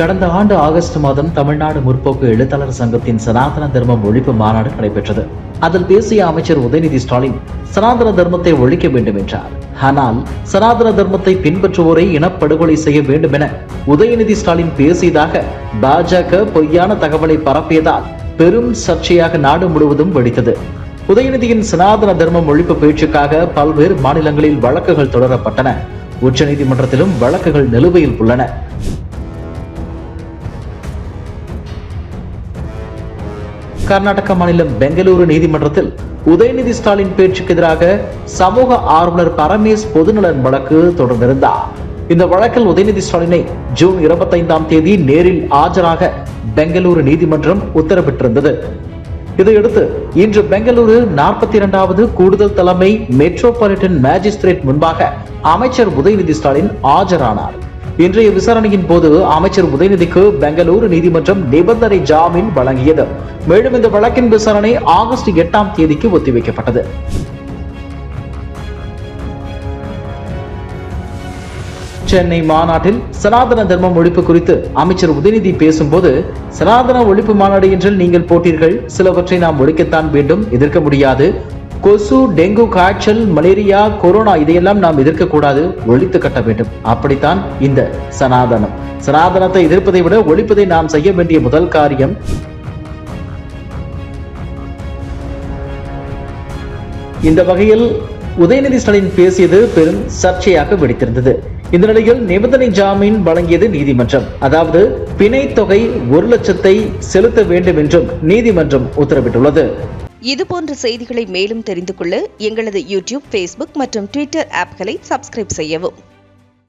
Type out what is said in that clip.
கடந்த ஆண்டு ஆகஸ்ட் மாதம் தமிழ்நாடு முற்போக்கு எழுத்தாளர் சங்கத்தின் சனாதன தர்மம் ஒழிப்பு மாநாடு நடைபெற்றது. அதில் பேசிய அமைச்சர் உதயநிதி ஸ்டாலின் சனாதன தர்மத்தை ஒழிக்க வேண்டும் என்றார். ஆனால் சனாதன தர்மத்தை பின்பற்றுவோரை இனப்படுகொலை செய்ய வேண்டும் என உதயநிதி ஸ்டாலின் பேசியதாக பாஜக பொய்யான தகவலை பரப்பியதால் பெரும் சர்ச்சையாக நாடு முழுவதும் வெடித்தது. உதயநிதியின் சனாதன தர்மம் ஒழிப்பு பேச்சுக்காக பல்வேறு மாநிலங்களில் வழக்குகள் தொடரப்பட்டன. உச்சநீதிமன்றத்திலும் வழக்குகள் நிலுவையில் உள்ளன. கர்நாடக மாநிலம் பெங்களூரு நீதிமன்றத்தில் உதயநிதி ஸ்டாலின் பேச்சுக்கு எதிராக சமூக ஆர்வலர் பரமேஷ் பொதுநலன் வழக்கு தொடர்ந்திருந்தார். இந்த வழக்கில் உதயநிதி ஸ்டாலினை ஜூன் 25 நேரில் ஆஜராக பெங்களூரு நீதிமன்றம் உத்தரவிட்டிருந்தது. இதையடுத்து இன்று பெங்களூரு 42வது கூடுதல் தலைமை மெட்ரோபாலிட்டன் மேஜிஸ்திரேட் முன்பாக அமைச்சர் உதயநிதி ஸ்டாலின் ஆஜரானார். இன்றைய விசாரணையின் போது அமைச்சர் உதயநிதிக்கு பெங்களூரு நீதிமன்றம் நிபந்தனை ஜாமீன் வழங்கியது. மேலும் இந்த வழக்கின் விசாரணை ஆகஸ்ட் 8 ஒத்திவைக்கப்பட்டது. சென்னை மாநாட்டில் சனாதன தர்மம் ஒழிப்பு குறித்து அமைச்சர் உதயநிதி பேசும்போது, சனாதன ஒழிப்பு மாநாடு என்றால் நீங்கள் போட்டீர்கள், சிலவற்றை நாம் ஒழிக்கத்தான் வேண்டும், எதிர்க்க முடியாது. கொசு, டெங்கு காய்ச்சல், மலேரியா, கொரோனா இதையெல்லாம் நாம் எதிர்க்க கூடாது, ஒழித்து கட்ட வேண்டும். அப்படித்தான் இந்த சனாதனம். சனாதனத்தை எதிர்ப்பதை விட ஒழிப்பதை நாம் செய்ய வேண்டிய முதல் காரியம். இந்த வகையில் உதயநிதி ஸ்டாலின் பேசியது பெரும் சர்ச்சையாக வெடித்திருந்தது. இந்த நிலையில் நிபந்தனை ஜாமீன் வழங்கியது நீதிமன்றம். அதாவது பிணை தொகை 1 லட்சத்தை செலுத்த வேண்டும் என்றும் நீதிமன்றம் உத்தரவிட்டுள்ளது. இதுபோன்ற செய்திகளை மேலும் தெரிந்து கொள்ள எங்களது யூடியூப், ஃபேஸ்புக் மற்றும் ட்விட்டர் ஆப்களை சப்ஸ்கிரைப் செய்யவும்.